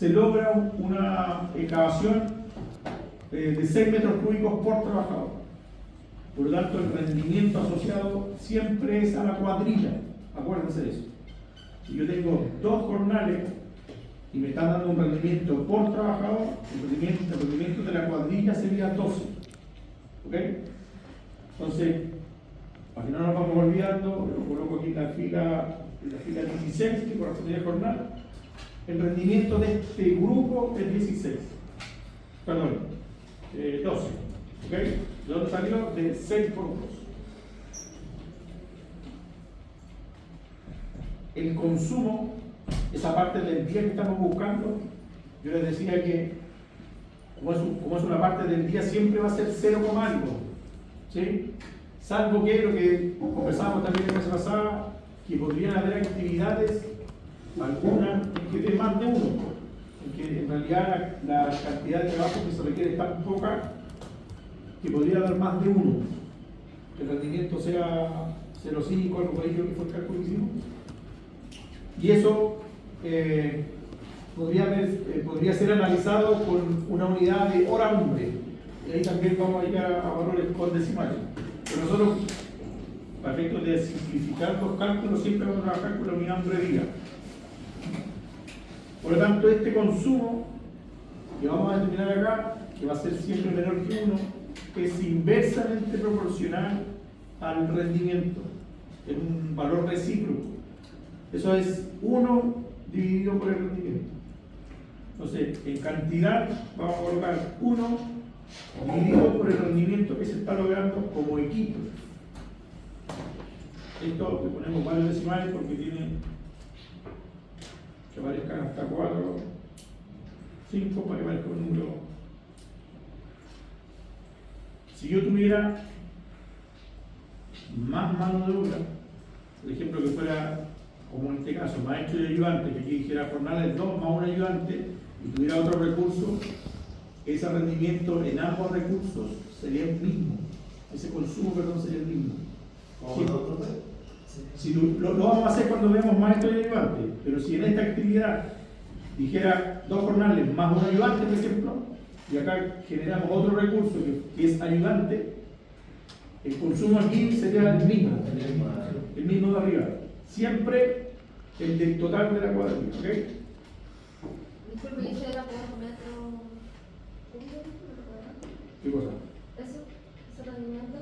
se logra una excavación de 6 metros cúbicos por trabajador. Por lo tanto, el rendimiento asociado siempre es a la cuadrilla. Acuérdense de eso. Si yo tengo 2 jornales y me están dando un rendimiento por trabajador, el rendimiento de la cuadrilla sería 12. ¿Ok? Entonces, para que no nos vamos olvidando, lo coloco aquí en la fila 16, que corresponde a jornal. El rendimiento de este grupo es 16. Perdón, 12. ¿Ok? ¿De dónde salió? De 6 por 2. El consumo, esa parte del día que estamos buscando, yo les decía que como es una parte del día, siempre va a ser 0, algo, ¿sí? Salvo que lo que conversábamos también la vez pasada, que podrían haber actividades, algunas, en que dé más de uno, en que en realidad la cantidad de trabajo que se requiere es tan poca que podría dar más de uno, que el rendimiento sea 0,5, algo por ahí, creo que fue el cálculo que hicimos. Y eso podría ser analizado con una unidad de hora hombre. Y ahí también vamos a llegar a valores con decimales. Pero nosotros, para efectos de simplificar los cálculos, siempre vamos a trabajar con la unidad hombre día. Por lo tanto, este consumo que vamos a determinar acá, que va a ser siempre menor que 1, es inversamente proporcional al rendimiento, en un valor recíproco. Eso es 1 dividido por el rendimiento. Entonces, en cantidad vamos a colocar 1 dividido por el rendimiento que se está logrando como equipo. Esto le ponemos varios decimales porque tiene que aparezcan hasta 4, 5 para que aparezca un número. Si yo tuviera más mano de obra, por ejemplo, que fuera como en este caso, maestro y ayudante, que aquí dijera jornales 2 más un ayudante, y tuviera otro recurso, ese rendimiento en ambos recursos sería el mismo. Ese consumo, perdón, sería el mismo. Si lo vamos a hacer cuando veamos maestro y ayudante, pero si en esta actividad dijera 2 jornales más un ayudante, por ejemplo, y acá generamos otro recurso que es ayudante, el consumo aquí sería el mismo de arriba. Siempre el del total de la cuadrilla, ¿ok? Disculpe, ¿y eso era por metro? ¿Qué cosa? ¿Ese rendimiento?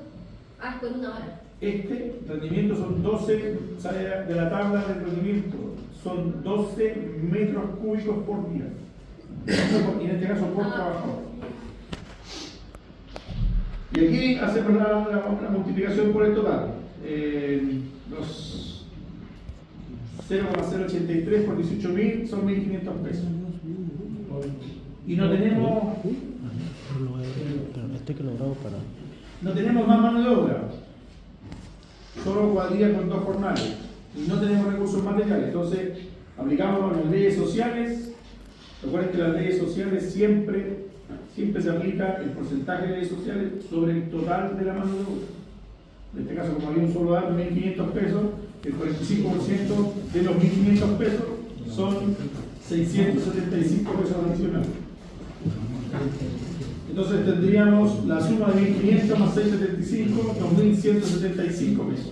Ah, es por 1 hora. Este rendimiento son 12, sale de la tabla del rendimiento, son 12 metros cúbicos por día. Y en este caso por trabajador. Y aquí hacemos la multiplicación por el total. Los 0,083 por 18.000 son 1.500 pesos. Y no tenemos. No tenemos más mano de obra. Solo cuadrilla con 2 jornales. Y no tenemos recursos materiales. Entonces, aplicamos las leyes sociales. Recuerden que las leyes sociales siempre se aplica el porcentaje de leyes sociales sobre el total de la mano de obra. En este caso, como había un solo dato, 1.500 pesos, el 45% de los 1.500 pesos son 675 pesos adicionales. Entonces tendríamos la suma de 1.500 más 675, 2.175 pesos.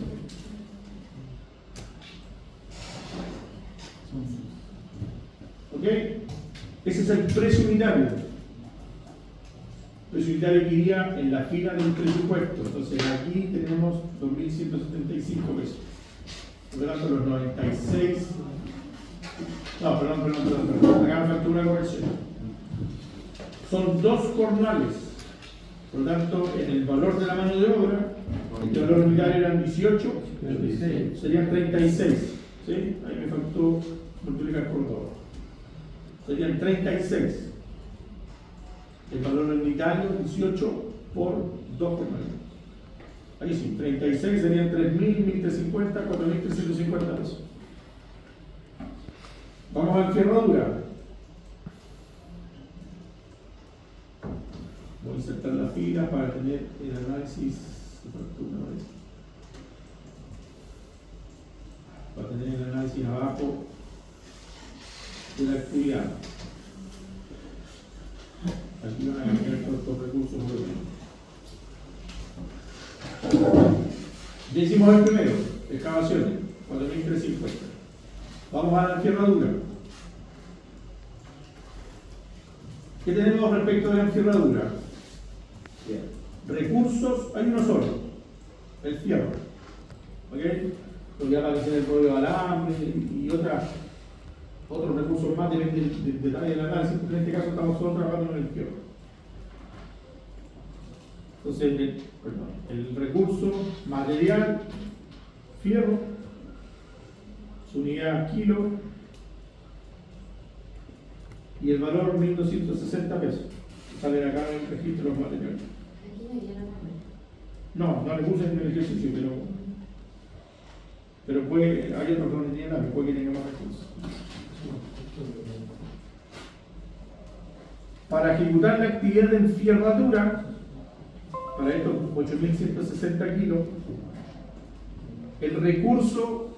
¿Ok? Ese es el precio unitario. El precio unitario que iría en la fila del presupuesto. Entonces aquí tenemos 2.175 pesos. Por lo tanto, los 96. No, perdón. Acá me faltó una corrección. Son 2 jornales. Por lo tanto, en el valor de la mano de obra, el valor unitario eran 18, serían 36. ¿Sí? Ahí me faltó multiplicar por 2. Serían 36. El valor unitario 18 por 2 jornales. Ahí sí, 36 serían 3.000, 1.350, 4.350 pesos. Vamos a ferradura. Voy a insertar la fila para tener el análisis de factura. Para tener el análisis abajo de la actividad. Aquí van a cambiar estos recursos por lo menos. Ya hicimos el primero, excavaciones, 4.350. Vamos a la enferradura. ¿Qué tenemos respecto de la enferradura? Bien. Recursos, hay uno solo, el fierro. ¿Ok? Porque ya aparece el rollo de alambre y otros recursos más dependen del detalle del análisis, pero en este caso estamos solo trabajando en el fierro. Entonces, el recurso material, fierro, su unidad kilo, y el valor 1.260 pesos. Salen acá en el registro de los materiales. Aquí no iría No, no le puse en el ejercicio, pero puede, hay otros donde tienen nada, puede que tenga más recursos. Para ejecutar la actividad de enfierradura, para estos 8.160 kilos, el recurso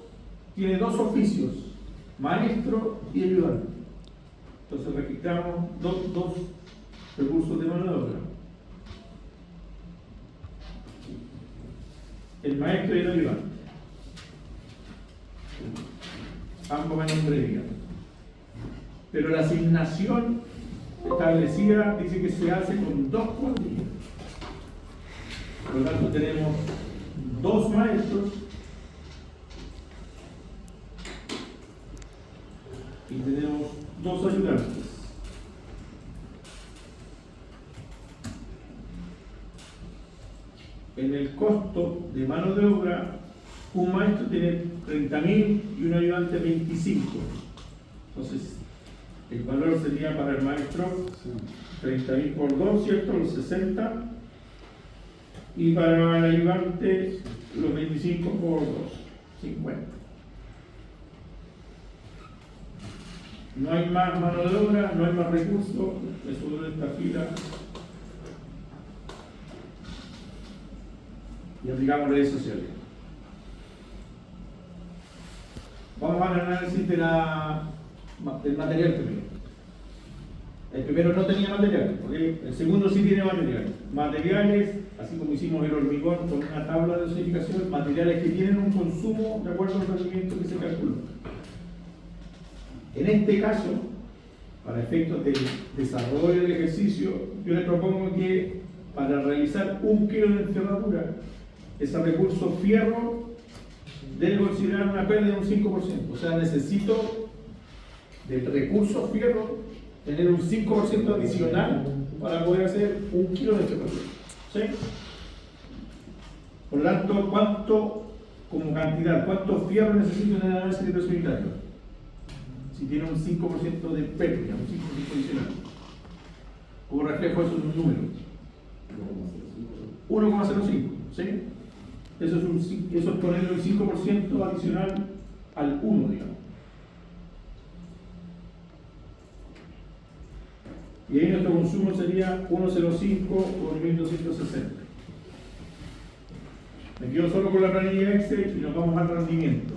tiene dos oficios, maestro y ayudante. Entonces registramos dos recursos de mano de obra. El maestro y el ayudante. Ambos van en previa. Pero la asignación establecida dice que se hace con 2 cuadrillas. Por lo tanto tenemos 2 maestros y tenemos 2 ayudantes. En el costo de mano de obra, un maestro tiene 30.000 y un ayudante 25. Entonces, el valor sería para el maestro 30.000 por 2, ¿cierto? Los 60. Y para el ayudante, los 25 por 2, 50. No hay más mano de obra, no hay más recursos, eso de esta fila. Y aplicamos redes sociales. Vamos al análisis del material primero. El primero no tenía material, ¿okay? El segundo sí tiene material. Materiales, así como hicimos el hormigón con una tabla de dosificación, materiales que tienen un consumo de acuerdo al rendimiento que se calculó. En este caso, para efectos del desarrollo del ejercicio, yo les propongo que para realizar 1 kilo de encerradura, ese recurso fierro debe considerar una pérdida de un 5%. O sea, necesito del recurso fierro tener un 5% adicional para poder hacer 1 kilo de encerradura. ¿Sí? Por lo tanto, ¿cuánto como cantidad, cuánto fierro necesito en el análisis de peso unitario? Si tiene un 5% de pérdida, un 5% adicional. Como reflejo eso en un número. 1,05, ¿sí? Eso es ponerle un 5% adicional al 1, digamos. Y ahí nuestro consumo sería 1,05 por 1.260. Me quedo solo con la planilla Excel y nos vamos al rendimiento.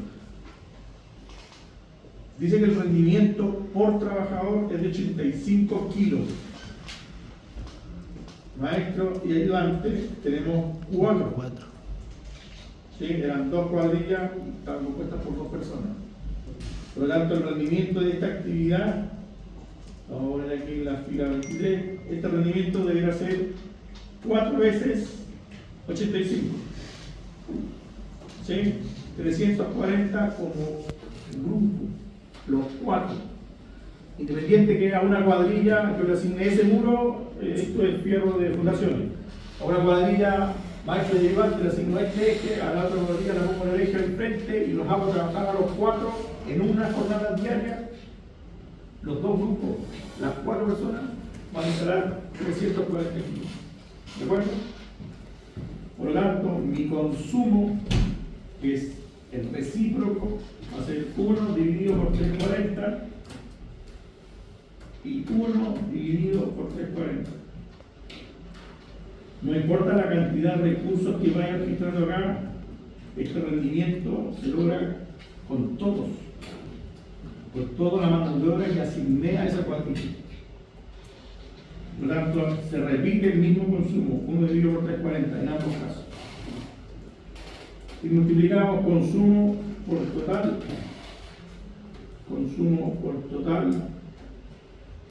Dice que el rendimiento por trabajador es de 85 kilos. Maestro y ayudante tenemos 4. ¿Sí? Eran 2 cuadrillas y estaban compuestas por 2 personas. Por lo tanto, el rendimiento de esta actividad, vamos a poner aquí en la fila 23, este rendimiento deberá ser 4 veces 85. ¿Sí? 340 como grupo, los 4. Independiente que a una cuadrilla yo le asigne ese muro, esto es fierro de fundaciones. A una cuadrilla maestro de ayudante le asigno este eje, a la otra cuadrilla le pongo el eje al frente y los hago trabajar a los 4 en una jornada diaria. Los 2 grupos, las 4 personas, van a instalar 340 kilos. ¿De acuerdo? Por lo tanto, mi consumo, que es el recíproco, va a ser 1 dividido por 340 y 1 dividido por 340. No importa la cantidad de recursos que vaya registrando acá, este rendimiento se logra con todos, por toda la mano de obra que asigné a esa cuadrilla. Por lo tanto, se repite el mismo consumo, 1 dividido por 340 en ambos casos. Y multiplicamos consumo por total,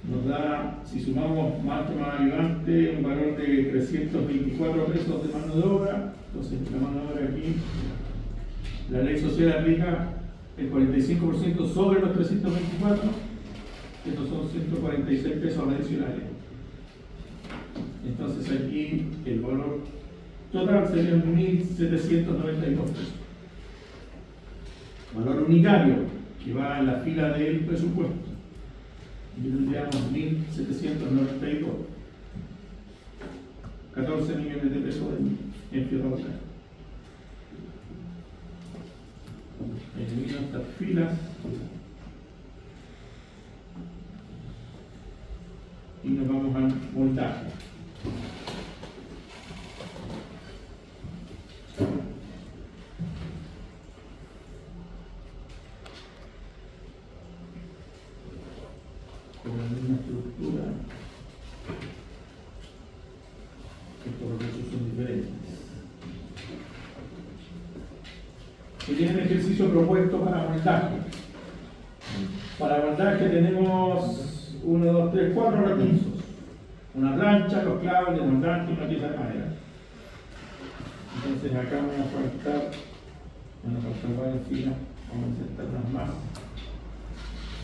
nos da, si sumamos margen más ayudante, un valor de 324 pesos de mano de obra. Entonces, la mano de obra aquí, la ley social aplica el 45% sobre los 324, estos son 146 pesos adicionales. Entonces aquí el valor total sería 1.792 pesos. Valor unitario que va en la fila del presupuesto. Y tendríamos 1.792. 14 millones de pesos en fierro. Elimino estas filas y nos vamos al montaje. Con la misma estructura, estos recursos son diferentes. Y tiene un ejercicio propuesto para montaje. Para montaje tenemos 1, 2, 3, 4 recursos. Una plancha, los clavos, el desmoldante y una pieza de madera. Entonces acá vamos a faltar varias filas, vamos a insertar unas más.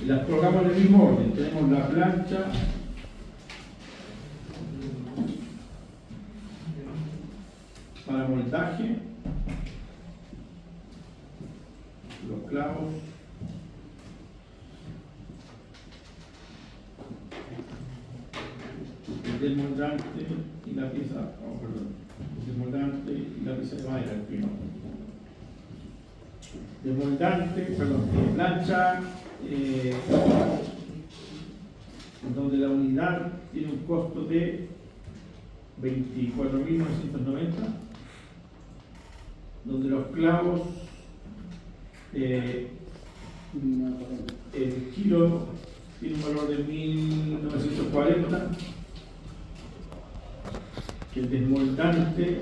Y las colocamos en el mismo orden. Tenemos la plancha, para moldaje, los clavos, el desmoldante y la pieza, el desmoldante y la pieza de madera, el primero. Plancha, donde la unidad tiene un costo de 24.990, donde los clavos, el kilo tiene un valor de 1.940, que el desmoldante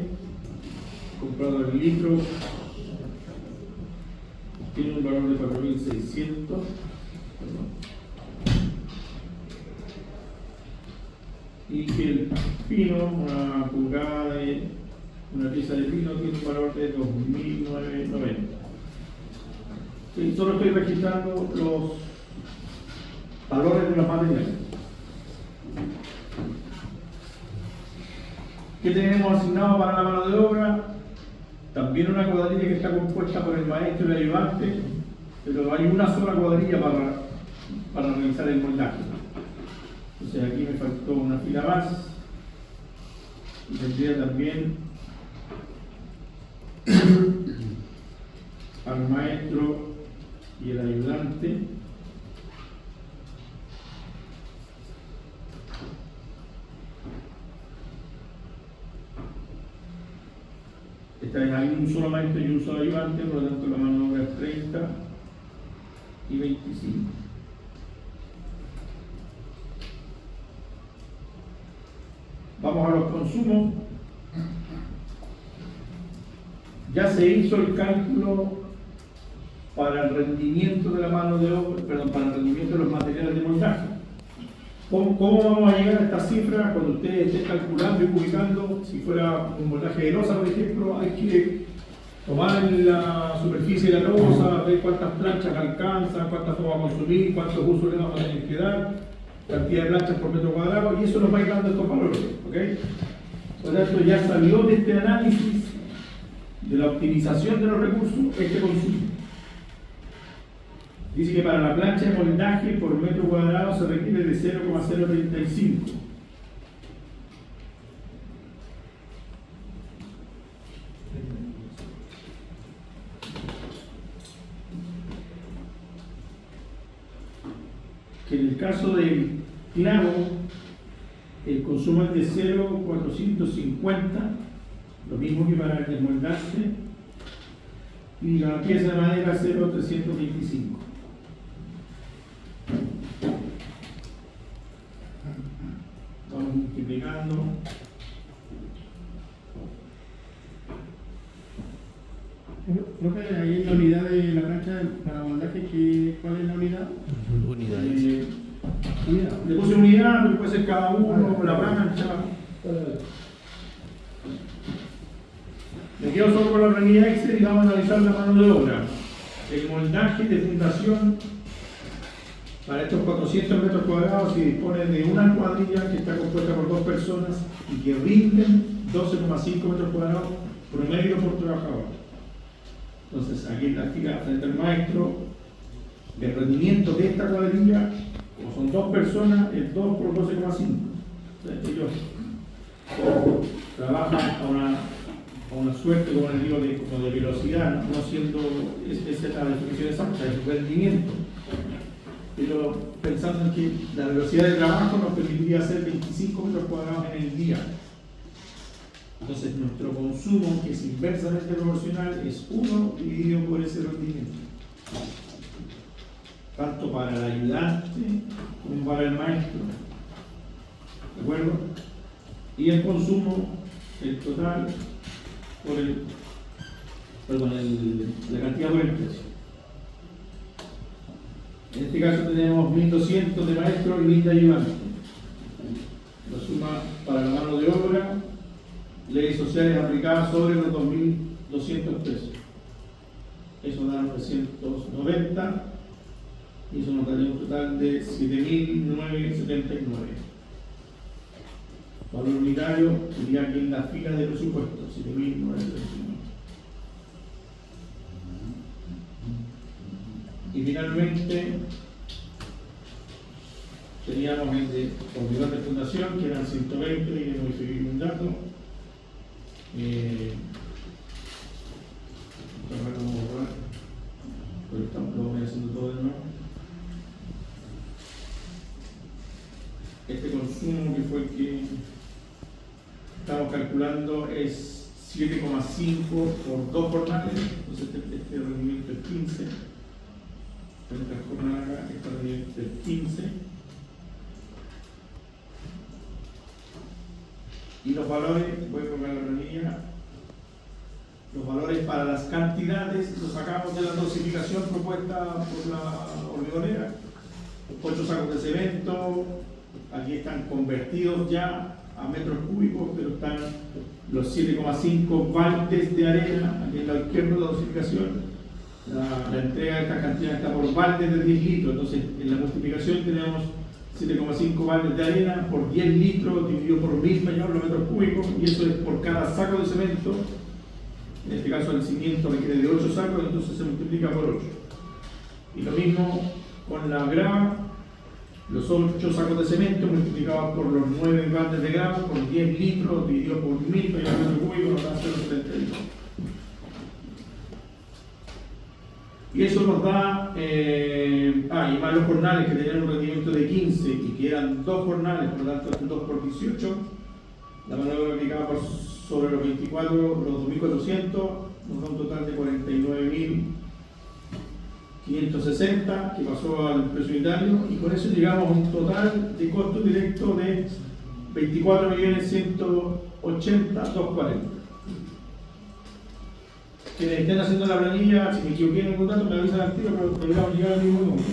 comprado en litros tiene un valor de 4.600, y que el pino, una pulgada de una pieza de pino, tiene un valor de 2.990. Sí, solo estoy registrando los valores de los materiales. ¿Qué tenemos asignado para la mano de obra? También una cuadrilla que está compuesta por el maestro y el ayudante, pero hay una sola cuadrilla para realizar el moldaje. Entonces aquí me faltó una fila más y tendría también al maestro y el ayudante. Esta vez hay un solo maestro y un solo ayudante, por lo tanto la mano de obra es 30 y 25. Vamos a los consumos. Ya se hizo el cálculo para el rendimiento de la mano de obra, para el rendimiento de los materiales de montaje. ¿Cómo vamos a llegar a estas cifras cuando ustedes estén calculando y publicando? Si fuera un moldaje de losa, por ejemplo, hay que tomar la superficie de la losa, ver cuántas planchas alcanzan, cuántas vamos a consumir, cuántos usos le vamos a tener que dar, cantidad de planchas por metro cuadrado, y eso nos va a ir dando estos valores, ¿ok? Por lo tanto, ya salió de este análisis de la optimización de los recursos este consumo. Dice que para la plancha de moldaje por metro cuadrado se requiere de 0,035. Que en el caso del clavo, el consumo es de 0,450, lo mismo que para el desmoldante, y la pieza de madera 0,325. Vamos multiplicando. Profe, ahí en la unidad de la cancha para moldaje, ¿cuál es la unidad? Unidades. Unidad. Le puse unidad, pero puede ser cada uno, la plancha. Me quedo solo con la planilla Excel y vamos a analizar la mano de obra. El moldaje de fundación para estos 400 metros cuadrados se dispone de una cuadrilla que está compuesta por 2 personas y que rinden 12,5 metros cuadrados promedio por trabajador. Entonces, aquí en la fila frente al maestro, el rendimiento de esta cuadrilla, como son 2 personas, es 2 por 12,5. Ellos trabajan a una suerte, como les digo, como de velocidad, no siendo, esa es la definición exacta, es rendimiento. Pero pensando en que la velocidad de trabajo nos permitiría hacer 25 metros cuadrados en el día. Entonces nuestro consumo, que es inversamente proporcional, es 1 dividido por ese rendimiento. Tanto para el ayudante como para el maestro. ¿De acuerdo? Y el consumo, el total, por la cantidad por el precio. En este caso tenemos 1200 de maestro y 1000 de ayudante. La suma para la mano de obra, leyes sociales aplicadas sobre los 2200 pesos. Eso da 990 y eso nos daría un total de 7979. Valor unitario sería aquí en la fila de presupuesto, 7979. Y finalmente teníamos el de hormigón de fundación, que eran 120, y le modifiqué un dato. Lo voy haciendo todo de nuevo. Este consumo, que fue el que estamos calculando, es 7,5 por 2 jornales, entonces este rendimiento es 15. Esta jornada está rendimiento es 15. Y los valores, voy a colocar la planilla, los valores para las cantidades los sacamos de la dosificación propuesta por la hormigonera. 8 sacos de cemento, aquí están convertidos ya a metros cúbicos, pero están los 7,5 baldes de arena, aquí en la izquierda de la dosificación. La entrega de esta cantidad está por baldes de 10 litros, entonces en la multiplicación tenemos 7,5 baldes de arena por 10 litros dividido por 1000 metros cúbicos, y eso es por cada saco de cemento. En este caso el cimiento requiere de 8 sacos, entonces se multiplica por 8. Y lo mismo con la grava, los 8 sacos de cemento multiplicados por los 9 baldes de grava por 10 litros dividido por 1000 metros cúbicos nos da 0,72. Y eso nos da, y más los jornales que tenían un rendimiento de 15 y que eran 2 jornales, por lo tanto 2 por 18, la mano de obra aplicada sobre los 24, los 2400, nos da un total de 49.560 que pasó al precio unitario, y con eso llegamos a un total de costo directo de 24.180.240. Quienes estén haciendo la planilla, si me equivoqué en algún dato, me avisan al tiro, pero deberíamos llegar al mismo número.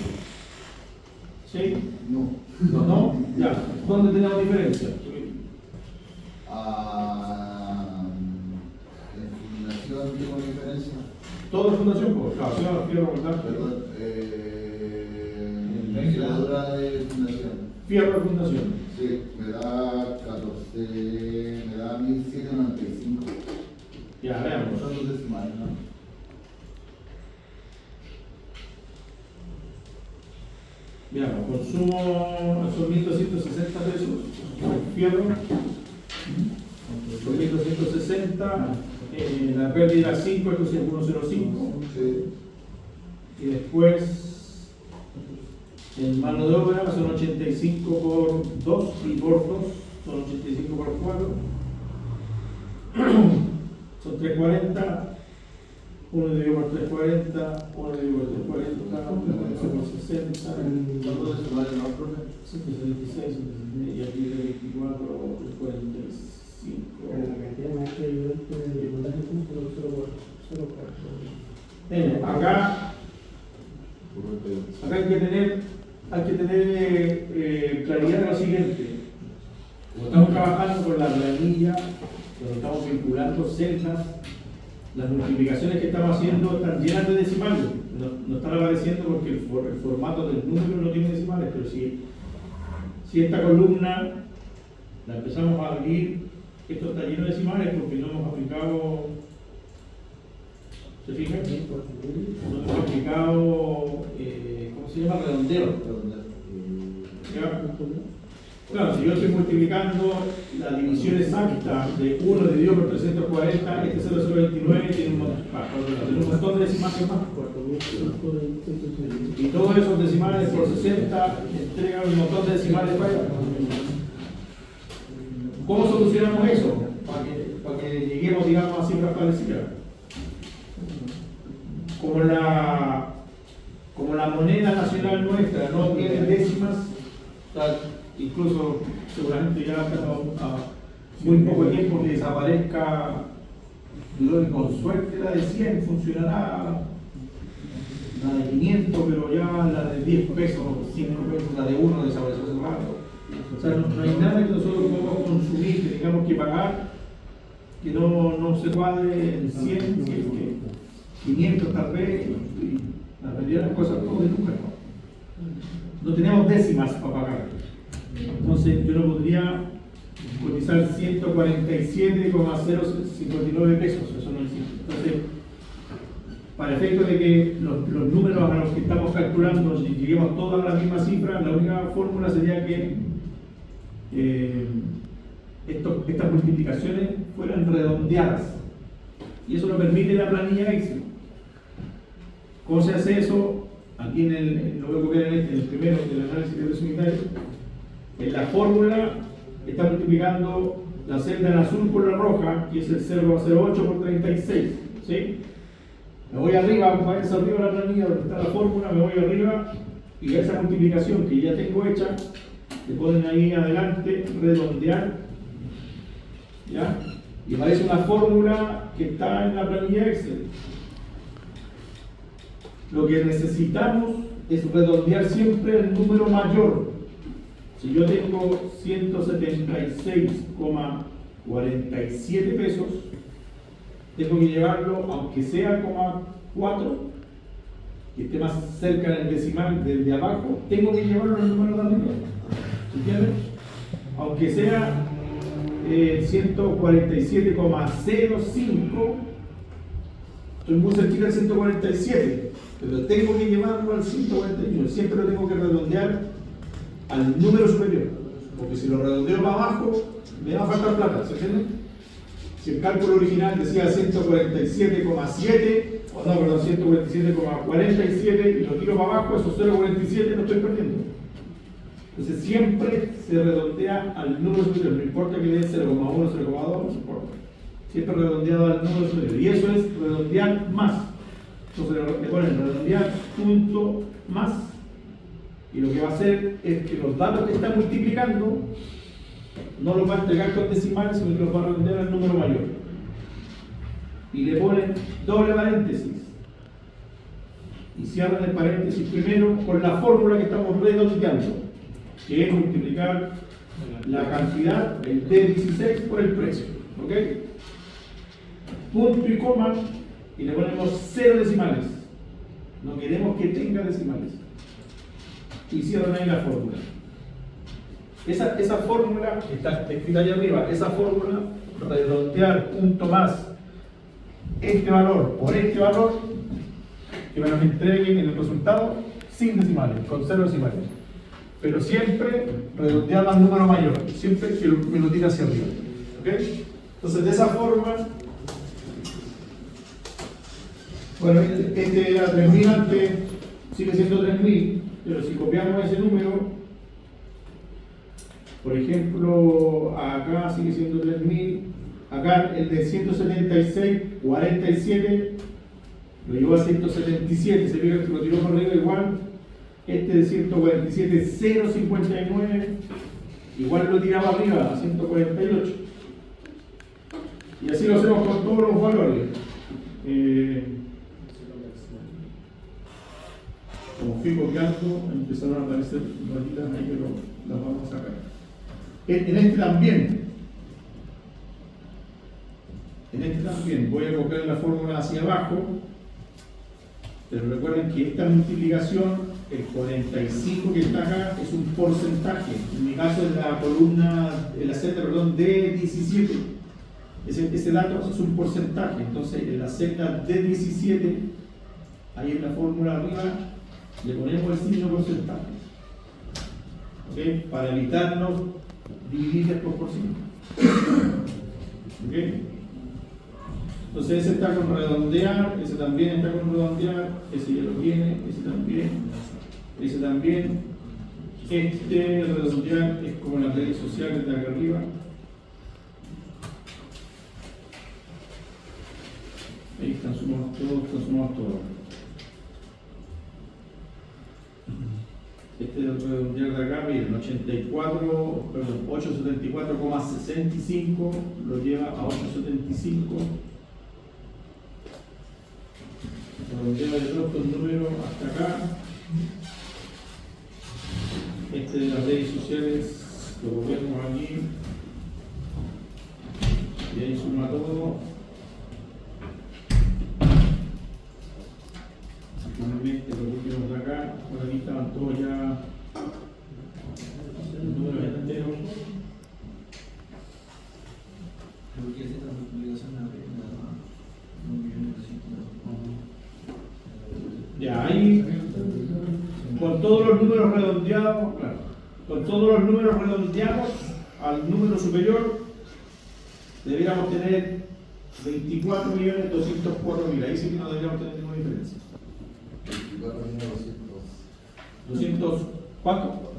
¿Sí? No. ¿No? Ya. ¿Dónde tenemos diferencia? En fundación tengo diferencia. ¿Todo es fundación? Pues, claro, si no los quiero recordar. Perdón, legisladora de fundación. Fierro de fundación. Sí, me da 14, me da 1795. Ya, veamos. Son los decimales, ¿no? Veamos, consumo son 1.260 pesos. Fierro. Son 1.260. La pérdida 5, esto es 1.05. Sí. Y después, en mano de obra son 85 por 2 y por 2 son 85 por 4. Son 340 1 dividido por 340, 1 dividido por 340, 1 por 60, ¿Cuántos decimales no, profe? 176, y aquí de 24, 45. La cantidad de maestros ayudantes de igualdad de puntos solo Acá hay que tener claridad de lo siguiente. Como estamos trabajando con la planilla, cuando estamos vinculando celdas, las multiplicaciones que estamos haciendo están llenas de decimales. No están apareciendo porque el formato del número no tiene decimales, pero si esta columna la empezamos a abrir, esto está lleno de decimales porque no hemos aplicado. ¿Se fijan? No hemos aplicado, ¿cómo se llama? Redondeo. ¿Ya? Claro, si yo estoy multiplicando la división exacta de 1 dividido por 340, este 0029 tiene un montón de decimales más. Y todos esos decimales por 60 entregan un montón de decimales para allá. ¿Cómo solucionamos eso? Para que lleguemos, digamos, a cifras parecidas. Como la moneda nacional nuestra no tiene décimas, incluso seguramente ya a muy poco tiempo que desaparezca, creo que con suerte la de 100 funcionará, la de 500, pero ya la de 10 pesos, 5 pesos, la de 1 desapareció hace rato. O sea, no hay nada que nosotros podamos consumir, que tengamos que pagar, que no se cuadre en 100, 500 tal vez, y la mayoría de las cosas todo de números. No tenemos décimas para pagar. Entonces yo no podría cotizar 147,059 pesos, eso no existe. Entonces, para efecto de que los números a los que estamos calculando lleguemos todas a la misma cifra, la única fórmula sería que estas multiplicaciones fueran redondeadas. Y eso lo permite la planilla Excel. ¿Cómo se hace eso? Aquí lo voy a copiar en el primero del análisis de presión unitaria. En la fórmula está multiplicando la celda en azul por la roja, que es el 0,08 por 36. ¿Sí? Me voy arriba, váyanse arriba a la planilla donde está la fórmula, me voy arriba y a esa multiplicación que ya tengo hecha, le ponen ahí adelante, redondear, ¿ya? Y aparece una fórmula que está en la planilla Excel. Lo que necesitamos es redondear siempre el número mayor. Si yo tengo 176,47 pesos, tengo que llevarlo, aunque sea 4, que esté más cerca del decimal del de abajo, tengo que llevarlo al número de arriba. ¿Entiendes? Aunque sea 147,05, estoy muy cerquita del 147, pero tengo que llevarlo al 141. Siempre lo tengo que redondear al número superior, porque si lo redondeo para abajo, me va a faltar plata, ¿se entiende? Si el cálculo original decía 147,7, o no, perdón, 147,47 y lo tiro para abajo, esos 0,47 lo estoy perdiendo. Entonces siempre se redondea al número superior, no importa que dé 0,1, 0,2, no importa. Siempre redondeado al número superior. Y eso es redondear más. Entonces le ponen redondear punto más. Y lo que va a hacer es que los datos que está multiplicando no los va a entregar con decimales, sino que los va a redondear al número mayor. Y le ponen doble paréntesis. Y cierran el paréntesis primero con la fórmula que estamos redondeando, que es multiplicar la cantidad, el D16, por el precio. ¿Ok? Punto y coma, y le ponemos 0 decimales. No queremos que tenga decimales. Y cierran ahí la fórmula. Esa fórmula que está escrita allá arriba, esa fórmula, redondear punto más este valor por este valor, que me lo entreguen en el resultado sin decimales, con 0 decimales. Pero siempre redondear al número mayor, siempre que me lo tire hacia arriba. ¿Ok? Entonces, de esa forma, bueno, este era 3000 antes, sigue siendo 3000, pero si copiamos ese número, por ejemplo, acá sigue siendo 3000, acá el de 176,47 lo llevó a 177, se vio que lo tiró por arriba igual. Este de 147, 0,59, igual lo tiraba arriba a 148. Y así lo hacemos con todos los valores. Como fui copiando, empezaron a aparecer rolitas ahí que las vamos a sacar. En este también voy a copiar la fórmula hacia abajo, pero recuerden que esta multiplicación, el 45 que está acá, es un porcentaje. En mi caso es la columna, la celda, perdón, D17. Ese dato es un porcentaje. Entonces en la celda D17, ahí en la fórmula arriba, le ponemos el signo porcentaje. ¿Okay? Para evitarnos dividir después por signo. ¿Okay? Entonces ese está con redondear, ese también está con redondear, ese ya lo tiene, ese también. Este redondear es como la ley social que está acá arriba. Ahí están sumados todos. Este es el redondear de acá, miren, 874,65 lo lleva a 875. Redondea de todos estos números hasta acá. Este de las leyes sociales lo copiamos aquí. Y ahí suma todo. Finalmente lo copiamos de acá. Por aquí estaban todos ya los números enteros. Ya, ahí, con todos los números redondeados, claro, con todos los números redondeados al número superior, deberíamos tener 24.204.000. Ahí sí que no deberíamos tener ninguna diferencia. 200, ¿cuánto?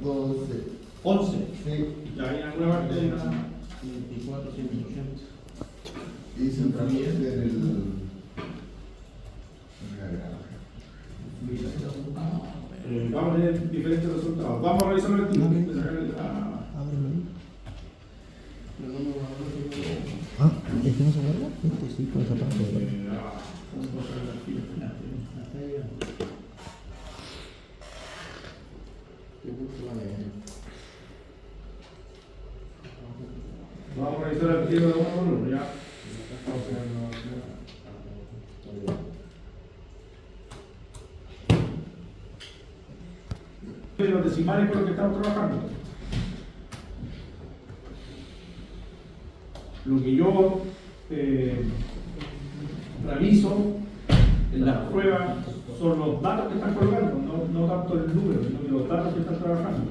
11. Sí. Ya, hay alguna parte de la 24, 180. Dicen también en el. vamos a tener diferentes resultados. Vamos a revisar el tipo. ¿Es que no se agarra? Este sí, con esa parte. Vamos a revisar el tiro de uno por uno, ya. Los decimales con los que estamos trabajando. Lo que yo reviso en las pruebas son los datos que están colgando, no tanto el número, sino que los datos que están trabajando.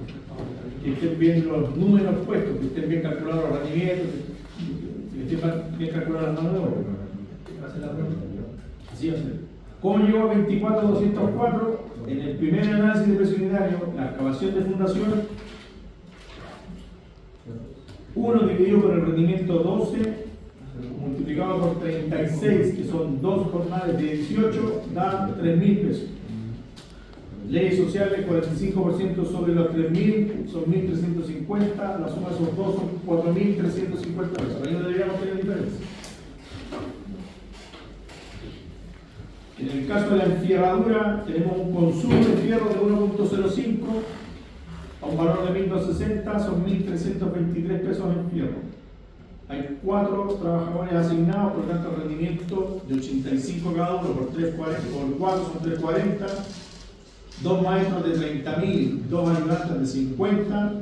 Que estén bien los números puestos, que estén bien calculados los rendimientos, que estén bien calculadas las manos de obra. Así va a ser. ¿Cómo llegó a 24.204? En el primer análisis de precio unitario, la excavación de fundación, 1 dividido por el rendimiento 12, multiplicado por 36, que son 2 jornadas de 18, da 3.000 pesos. Leyes sociales, 45% sobre los 3.000, son 1.350, la suma de esos dos son 4.350 pesos. Ahí no deberíamos tener diferencia. En el caso de la enfierradura, tenemos un consumo de fierro de 1.05 a un valor de 1.260, son 1.323 pesos en fierro. Hay 4 trabajadores asignados, por lo tanto, rendimiento de 85 cada uno por 4 son 340, 2 maestros de 30.000, 2 ayudantes de 50,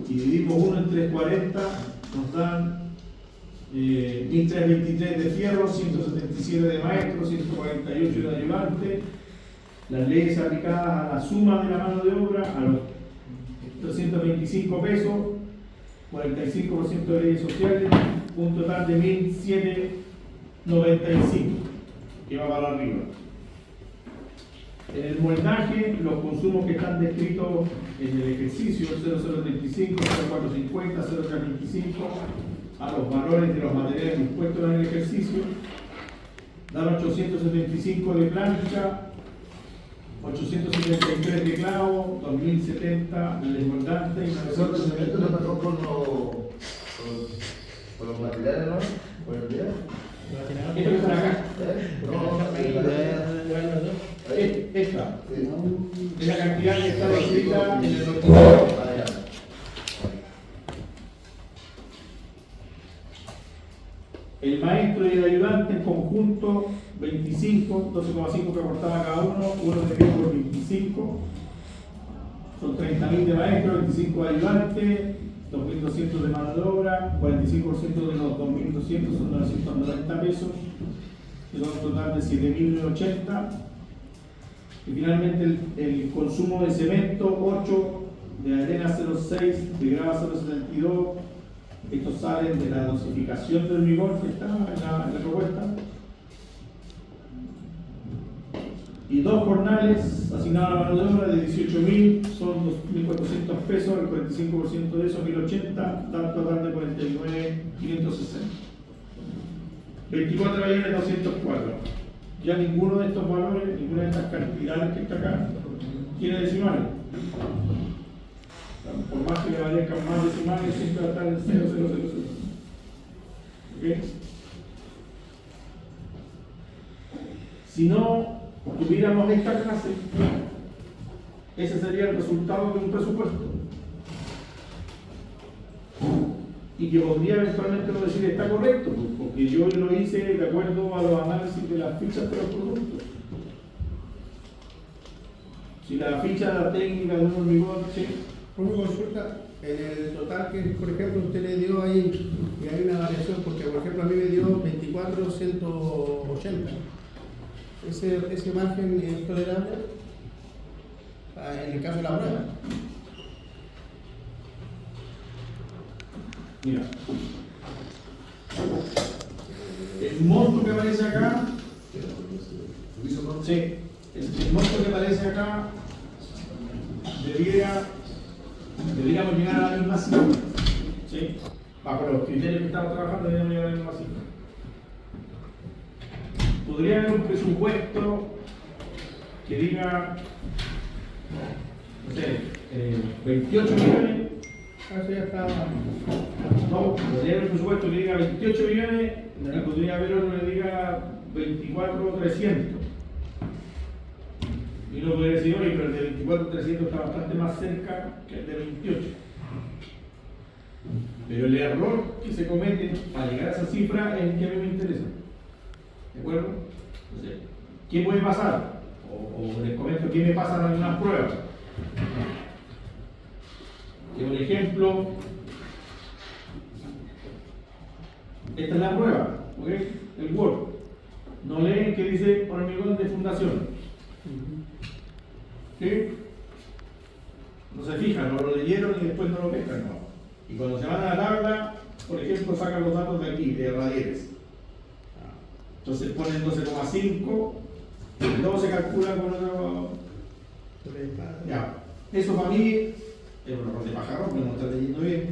y dividimos 1 en 340, nos dan 1.323 de fierro, 177 de maestro, 148 de ayudante. Las leyes aplicadas a la suma de la mano de obra, a los 325 pesos, 45% de leyes sociales, un total de 1.795 que va para arriba. En el moldaje, los consumos que están descritos en el ejercicio, 0,035, 0,450, 0,325, a los valores de los materiales dispuestos en el ejercicio, dan 875 de plancha, 873 de clavo, 2070 de desmoldante y Eso de cemento lo pasó con los materiales, ¿no? Con el día. Esto que está acá, esta, Sí. es la cantidad que está descrita en el documento. Ah, ya. El maestro y el ayudante en conjunto 25, 12,5 que aportaba cada uno dividido por 25, son 30.000 de maestro, 25 de ayudante, 2.200 de mano de obra, 45% de los 2.200 son 990 pesos, que son un total de 7.080. Y finalmente el consumo de cemento 8, de arena 0,6, de grava 0,72. Estos salen de la dosificación del hormigón que está en la propuesta. Y 2 jornales asignados a la mano de obra de 18.000, son 2.400 pesos, el 45% de eso, 1.080, da un total de 49.560. 24.204. Ya ninguno de estos valores, ninguna de estas cantidades que está acá, tiene decimales. Por más que le valgan más decimales, siempre va a estar en 0,000. ¿Ok? Si no tuviéramos esta clase, ese sería el resultado de un presupuesto. Y que podría eventualmente no decir está correcto, porque yo lo hice de acuerdo a los análisis de las fichas de los productos. Si la ficha de la técnica de un hormigón, ¿sí? Una consulta, en el total que, por ejemplo, usted le dio ahí, y hay una variación, porque, por ejemplo, a mí me dio 24.180. ¿Ese margen es tolerable? En el caso de la prueba. Mira, el monto que aparece acá, sí, el monto que aparece acá deberíamos llegar a la misma cifra, ¿sí? Bajo los criterios que estamos trabajando deberíamos llegar a la misma cifra. Podría haber un presupuesto que diga, no sé, 28 millones. Eso ya está. No, podría haber un presupuesto que diga 28 millones y podría haber otro que diga 24.300. Y uno podría decir, oye, pero el de 24.300 está bastante más cerca que el de 28. Pero el error que se comete para llegar a esa cifra es el que a mí me interesa. ¿De acuerdo? Entonces, ¿qué puede pasar? O les comento qué me pasa en algunas pruebas. Que por ejemplo, esta es la prueba, ¿ok? El Word. No leen que dice hormigón de fundación. ¿Sí? No se fijan, no lo leyeron y después no lo pescan, no. Y cuando se van a la tabla, por ejemplo, sacan los datos de aquí, de radieres. Entonces ponen 12,5 y luego se calcula con otro. Ya. Eso para mí es un error de pajarón, pero no está leyendo bien.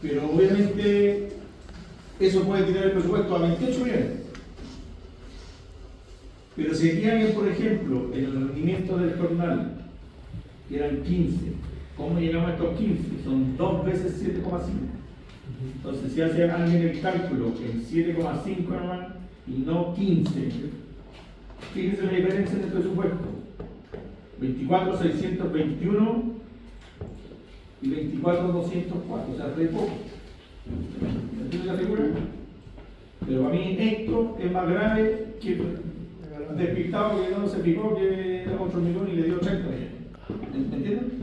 Pero obviamente eso puede tirar el presupuesto a 28 millones. Pero si quedan, por ejemplo, en el rendimiento del jornal, que eran 15, ¿cómo llegamos a estos 15? Son 2 veces 7,5. Entonces, si hace alguien el cálculo en 7,5 nomás y no 15, fíjense la diferencia en el presupuesto: 24.621 y 24.204, o sea, re poco. ¿Entiendes la figura? Pero para mí esto es más grave que despistado que no se fijó que era 8 millones y le dio 80 millones. ¿Me entienden?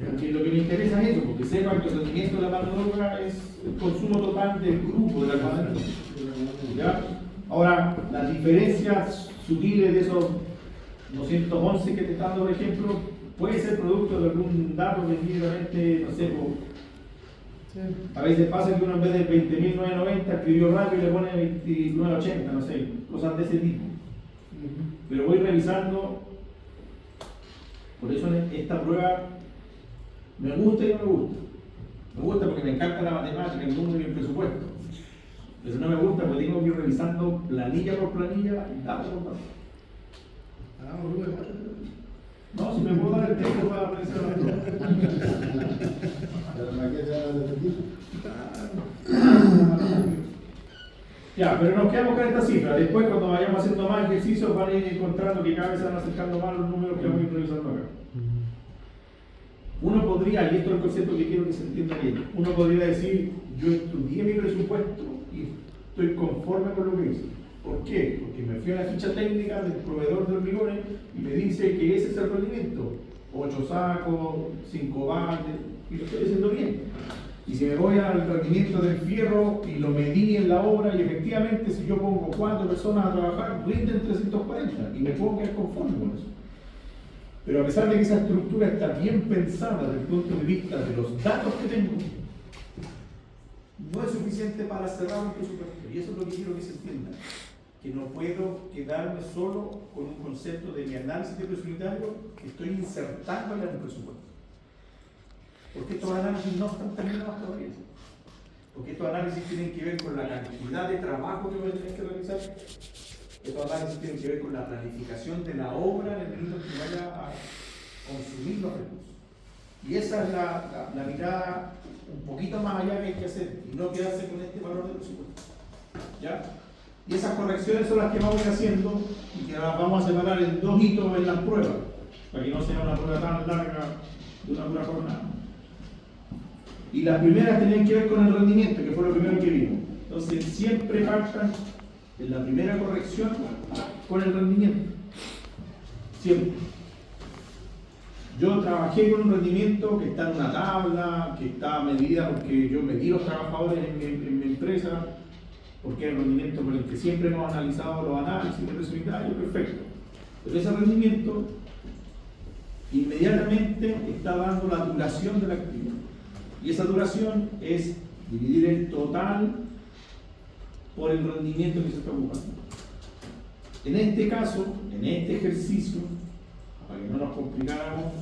Porque lo que me interesa es eso, porque sepan que el rendimiento de la mano de obra es el consumo total del grupo de la almacenamiento. ¿Ya? Ahora, las diferencias sutiles de esos 211 que te están dando, por ejemplo, puede ser producto de algún dato que directamente, no sé, a veces pasa que uno en vez de 20.990 escribió rápido y le pone 29.80, no sé, cosas de ese tipo. Pero voy revisando, por eso esta prueba me gusta y no me gusta. Me gusta porque me encanta la matemática, el número y el presupuesto. Pero no me gusta porque tengo que ir revisando planilla por planilla y dato por dato. Hagamos grupo de cuatro. No, si me puedo dar el tiempo para apreciar las cosas. Pero ¿para qué se va a repetir? Ya, pero nos quedamos con esta cifra. Después, cuando vayamos haciendo más ejercicios, van a ir encontrando que cada vez se van acercando más los números que vamos a ir revisando acá. Uno podría, y esto es el concepto que quiero que se entienda bien, uno podría decir, yo estudié mi presupuesto y estoy conforme con lo que hice. ¿Por qué? Porque me fui a la ficha técnica del proveedor de hormigones y me dice que ese es el rendimiento. 8 sacos, 5 baldes, y lo estoy haciendo bien. Y si me voy al rendimiento del fierro y lo medí en la obra y efectivamente si yo pongo 4 personas a trabajar, rinden 340 y me puedo quedar conforme con eso. Pero a pesar de que esa estructura está bien pensada desde el punto de vista de los datos que tengo, no es suficiente para cerrar un presupuesto. Y eso es lo que quiero que se entienda. Que no puedo quedarme solo con un concepto de mi análisis de presupuestario que estoy insertándole en un presupuesto. Porque estos análisis no están terminados todavía. Porque estos análisis tienen que ver con la cantidad de trabajo que voy a tener que realizar. Estos análisis tienen que ver con la planificación de la obra en el minuto que vaya a consumir los recursos. Y esa es la mirada un poquito más allá que hay que hacer y no quedarse con este valor de presupuesto. ¿Ya? Y esas correcciones son las que vamos a ir haciendo y que las vamos a separar en 2 hitos en las pruebas, para que no sea una prueba tan larga de una pura jornada. Y las primeras tenían que ver con el rendimiento, que fue lo primero que vimos. Entonces siempre partan en la primera corrección con el rendimiento. Siempre. Yo trabajé con un rendimiento que está en una tabla, que está medida porque yo medí los trabajadores en mi empresa, porque es el rendimiento por el que siempre hemos analizado los análisis de presupuestario, perfecto. Pero ese rendimiento inmediatamente está dando la duración de la actividad. Y esa duración es dividir el total por el rendimiento que se está ocupando. En este caso, en este ejercicio, para que no nos complicáramos,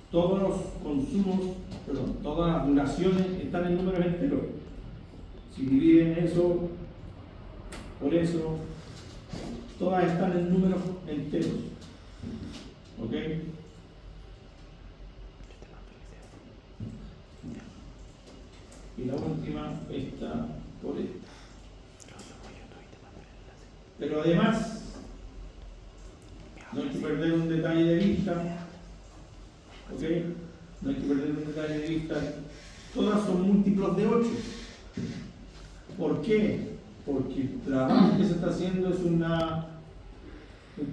todos los consumos, perdón, todas las duraciones están en números enteros. Si dividen eso por eso, todas están en números enteros. ¿Ok? Y la última está por esto. Pero además, no hay que perder un detalle de vista, ¿ok? No hay que perder un detalle de vista. Todas son múltiplos de 8. ¿Por qué? Porque el trabajo que se está haciendo es un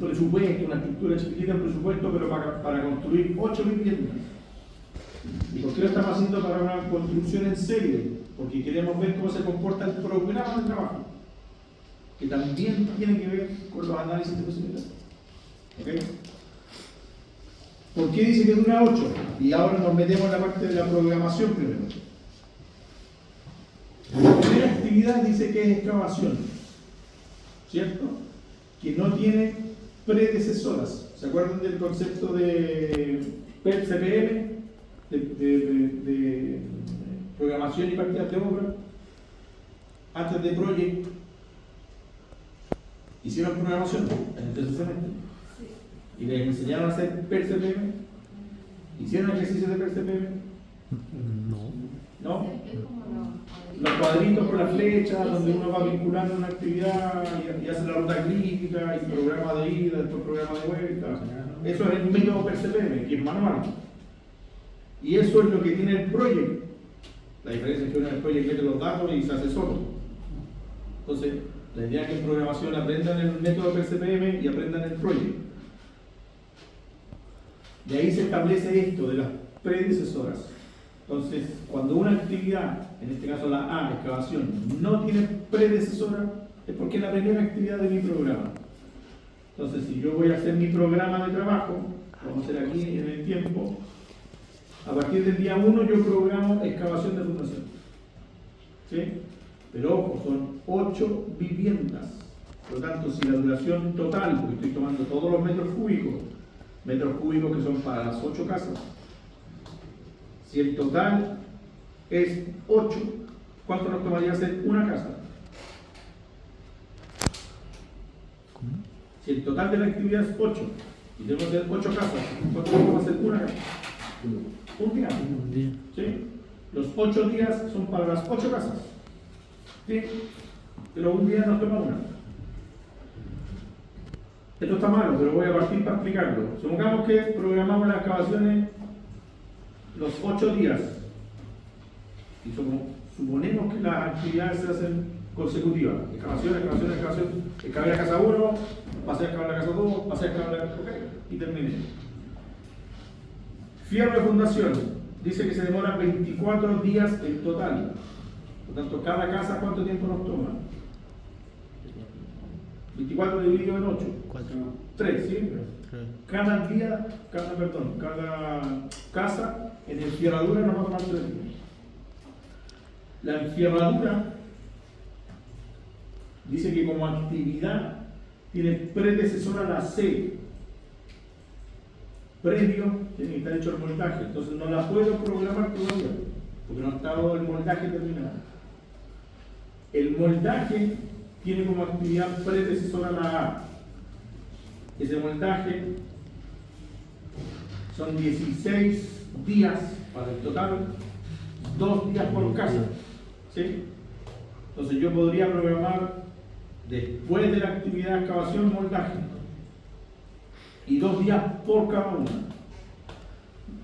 presupuesto, una estructura chiquitita, un presupuesto, pero para construir 8 viviendas. ¿Y por qué lo estamos haciendo para una construcción en serie? Porque queremos ver cómo se comporta el programa de trabajo, que también tiene que ver con los análisis de posibilidades. ¿Ok? ¿Por qué dice que dura 8? Y ahora nos metemos en la parte de la programación primero. La primera actividad dice que es excavación, ¿cierto? Que no tiene predecesoras. ¿Se acuerdan del concepto de CPM? De programación y partidas de obra. Antes de Project, hicieron programación en el tercer semestre y les enseñaron a hacer PER-CPM. ¿Hicieron ejercicios de PER-CPM? ¿No? Los cuadritos con las flechas, donde uno va vinculando una actividad y hace la ruta crítica y programa de ida, después programa de vuelta. Eso es el método PER-CPM, que es manual. Y eso es lo que tiene el Project. La diferencia es que uno en el Project mete los datos y se hace solo. Entonces, la idea es que en programación aprendan el método PER-CPM y aprendan el Project. De ahí se establece esto de las predecesoras. Entonces, cuando una actividad, en este caso la A, excavación, no tiene predecesora, es porque es la primera actividad de mi programa. Entonces, si yo voy a hacer mi programa de trabajo, lo vamos a hacer aquí en el tiempo, a partir del día 1 yo programo excavación de fundación. ¿Sí? Pero ojo, son 8 viviendas. Por lo tanto, si la duración total, porque estoy tomando todos los metros cúbicos que son para las 8 casas, si el total es 8, ¿cuánto nos tomaría hacer una casa? Si el total de la actividad es 8 y tenemos que hacer 8 casas, ¿cuánto vamos a hacer una casa? Un día. Un día. ¿Sí? Los 8 días son para las 8 casas. ¿Sí? Pero un día nos toma una. Esto está malo, pero voy a partir para explicarlo. Supongamos que programamos las excavaciones los 8 días. Y suponemos que las actividades se hacen consecutivas. Excavación, excavación, excavación. Excavar la casa 1, pasé a excavar la casa 2, pasé a excavar la casa 3, y terminé. Fierro de fundación. Dice que se demora 24 días en total. Por tanto, cada casa, ¿cuánto tiempo nos toma? 24 dividido en 8. 3, ¿sí? Cada casa en enfierradura nos va a tomar 3 días. La enfierradura dice que como actividad tiene predecesora la C. Previo tiene que estar hecho el moldaje, entonces no la puedo programar todavía, porque no ha estado el moldaje terminado. El moldaje tiene como actividad predecesora la A. Ese moldaje son 16 días para el total, 2 días por casa. ¿Sí? Entonces yo podría programar después de la actividad de excavación moldaje y 2 días por cada una.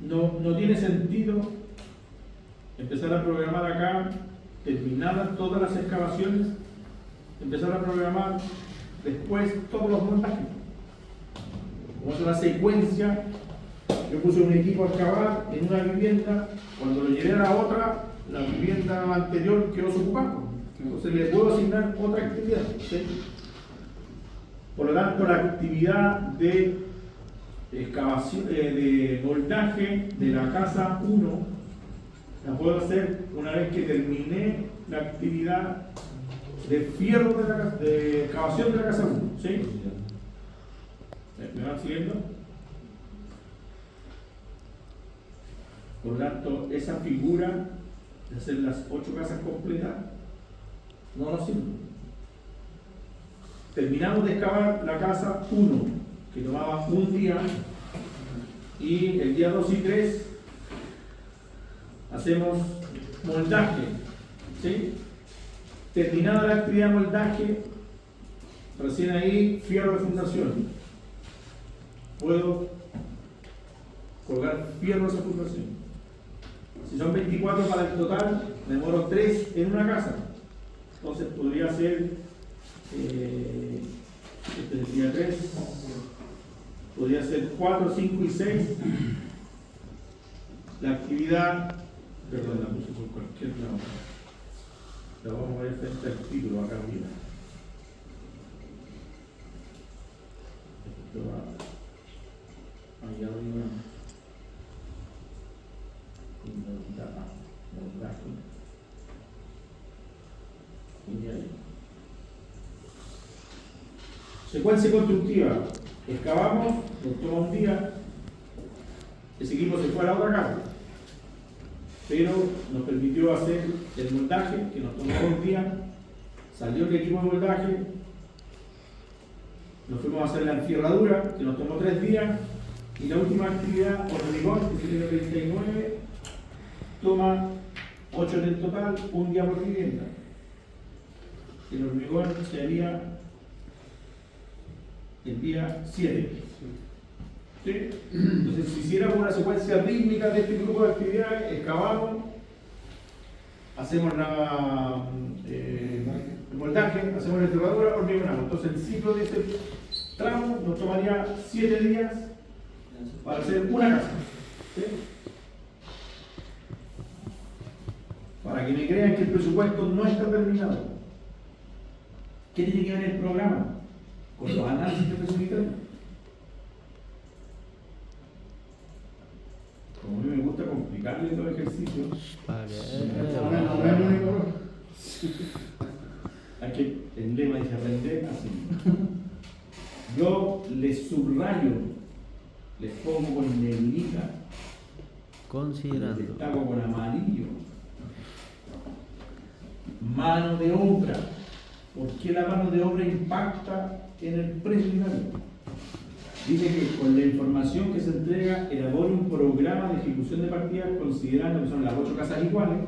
No tiene sentido empezar a programar acá, terminadas todas las excavaciones, empezar a programar después todos los montajes. Como es una secuencia, yo puse un equipo a excavar en una vivienda, cuando lo llevé a la otra, la vivienda anterior quedó desocupada. Entonces le puedo asignar otra actividad. ¿Sí? Por lo tanto, la actividad de excavación, de moldaje de la casa 1 la puedo hacer una vez que terminé la actividad de fierro de la casa, de excavación de la casa 1. ¿Sí? ¿Me van siguiendo? Por lo tanto, esa figura de hacer las 8 casas completas no nos sirve. Terminamos de excavar la casa 1, que tomaba un día, y el día 2 y 3 hacemos moldaje. ¿Sí? Terminada la actividad de moldaje, recién ahí fierro de fundación. Puedo colgar fierro de esa fundación. Si son 24 para el total, me demoro 3 en una casa. Entonces podría ser, este es el día 3, podría ser 4, 5 y 6. La actividad, perdón, la puse por cualquier lado. La vamos a ver frente al título acá arriba. Esto va ahí arriba. Secuencia constructiva. Excavamos, nos toma un día, ese equipo se fue a la otra casa, pero nos permitió hacer el moldaje, que nos tomó un día, salió el equipo de moldaje, nos fuimos a hacer la enfierradura, que nos tomó 3 días, y la última actividad, hormigón, que sería el 39, toma 8 en el total, un día por vivienda. El hormigón se haría el día 7. ¿Sí? Entonces, si hiciéramos una secuencia rítmica de este grupo de actividades, excavamos, hacemos el moldaje, hacemos la enterradura, hormigonamos. Entonces, el ciclo de este tramo nos tomaría 7 días para hacer una casa. ¿Sí? Para que me crean que el presupuesto no está terminado. ¿Qué tiene que ver el programa? Con los análisis de presupuestario. Como a mí me gusta complicarle los ejercicios, hay que, el lema dice aprender así. Yo les subrayo, les pongo con negrita, Considerando. les tapo con amarillo. Mano de obra. ¿Por qué la mano de obra impacta en el preliminar. Dice que con la información que se entrega, elabore un programa de ejecución de partidas considerando que son las 8 casas iguales,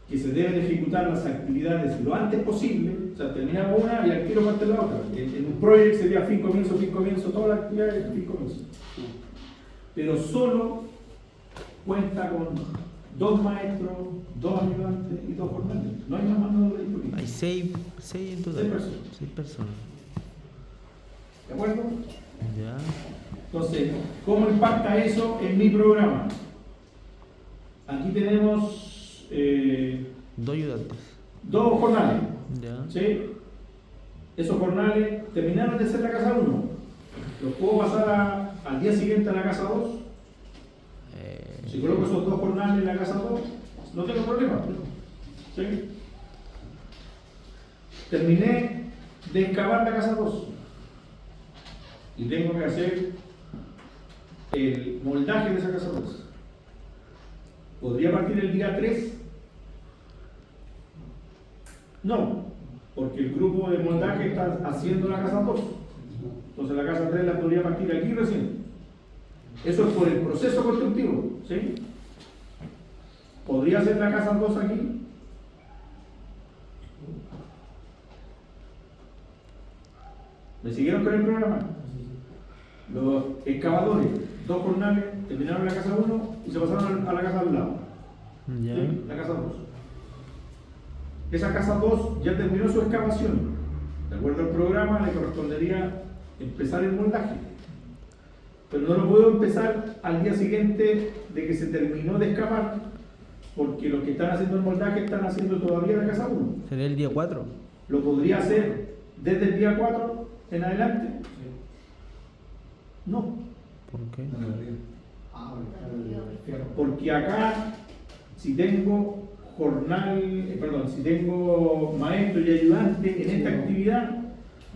que se deben ejecutar las actividades lo antes posible, o sea, terminamos una y al tiro parte la otra. En un proyecto sería fin comienzo, todas las actividades fin comienzo. Pero solo cuenta con 2 maestros, 2 ayudantes y 2 jornales. No hay más mano de disponible. Hay 6 en total. 6 personas. ¿De acuerdo? Ya. Entonces, ¿cómo impacta eso en mi programa? Aquí tenemos 2 ayudantes. 2 jornales. Ya. ¿Sí? Esos jornales terminaron de ser la casa 1. ¿Los puedo pasar al día siguiente a la casa 2? Si coloco esos 2 jornales en la casa 2, no tengo problema. ¿Sí? Terminé de excavar la casa 2 y tengo que hacer el moldaje de esa casa 2. ¿Podría partir el día 3? No, porque el grupo de moldaje está haciendo la casa 2. Entonces la casa 3 la podría partir aquí recién. Eso es por el proceso constructivo, ¿sí? ¿Podría hacer la casa 2 aquí? ¿Me siguieron con el programa? Los excavadores, 2 jornales, terminaron la casa 1 y se pasaron a la casa al lado. Ya. ¿Sí? La casa 2. Esa casa 2 ya terminó su excavación. De acuerdo al programa, le correspondería empezar el moldaje. Pero no lo puedo empezar al día siguiente de que se terminó de excavar, porque los que están haciendo el moldaje están haciendo todavía la casa 1. ¿Sería el día 4? ¿Lo podría hacer desde el día 4 en adelante? No, ¿Por qué? porque acá, si tengo si tengo maestro y ayudante en esta actividad,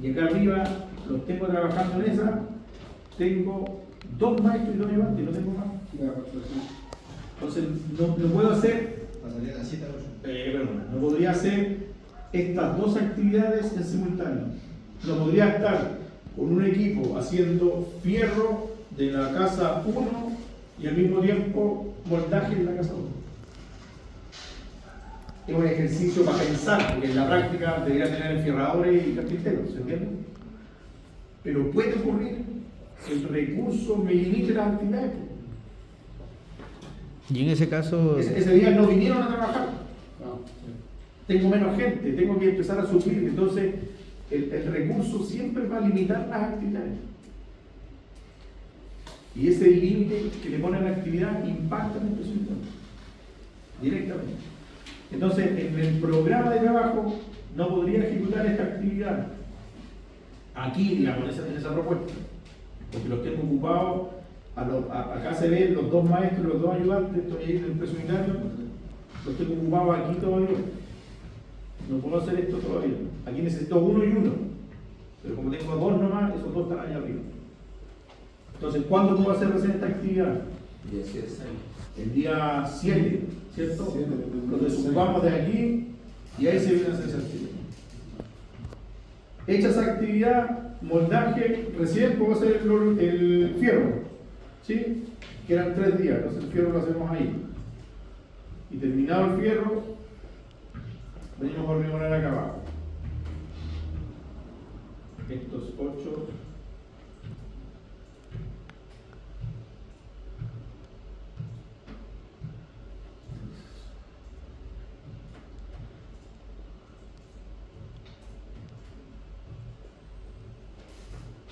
y acá arriba los tengo trabajando en esa, tengo 2 maestros y 2 ayudantes, no tengo más. Entonces, no puedo hacer, no podría hacer estas 2 actividades en simultáneo. No podría estar con un equipo haciendo fierro de la casa 1 y al mismo tiempo moldaje en la casa 1. Es un ejercicio para pensar, porque en la práctica debería tener enfierradores y carpinteros, ¿se entiende? Pero puede ocurrir que el recurso me limite las actividades. Y en ese caso. Ese día no vinieron a trabajar. Tengo menos gente, tengo que empezar a suplir. Entonces, el recurso siempre va a limitar las actividades. Y ese límite que le pone a la actividad impacta en el presupuesto directamente. Entonces, en el programa de trabajo no podría ejecutar esta actividad aquí, digamos, en esa propuesta, porque los tengo ocupados. Acá se ven los 2 maestros, los 2 ayudantes, estoy ahí en el peso unitario, los tengo ocupados aquí todavía. No puedo hacer esto todavía. Aquí necesito 1 y 1, pero como tengo 2 nomás, esos 2 están allá arriba. Entonces, ¿cuándo puedo hacer recién esta actividad? El día 7, ¿cierto? Lo desocupamos de aquí y ahí se viene a hacer esa actividad. Hecha esa actividad, moldaje, recién puedo hacer el fierro, ¿sí? Que eran 3 días, entonces el fierro lo hacemos ahí. Y terminado el fierro, venimos a hormigonar acá abajo. Estos 8.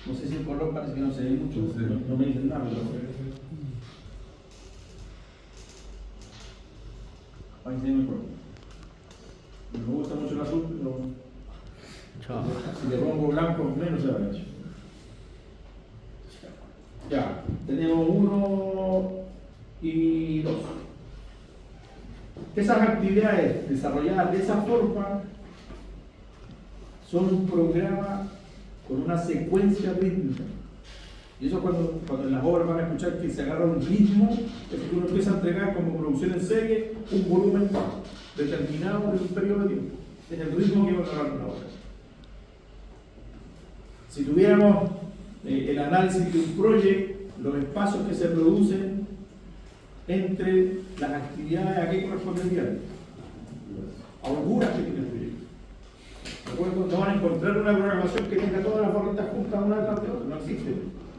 No sé si el color parece que no se ve mucho, no me dicen nada, pero ahí se ve mejor. Me gusta mucho el azul, pero si le pongo blanco menos se va a ver. Ya, tenemos 1 y 2. Esas actividades desarrolladas de esa forma son un programa con una secuencia rítmica. Y eso cuando en las obras van a escuchar que se agarra un ritmo, es que uno empieza a entregar como producción en serie un volumen determinado en un periodo de tiempo, en el ritmo que va a agarrar una obra. Si tuviéramos el análisis de un proyecto, los espacios que se producen entre las actividades a qué corresponderían, a holguras que tiene el proyecto. ¿De acuerdo? No van a encontrar una programación que tenga todas las barritas juntas una detrás de otra, no existe.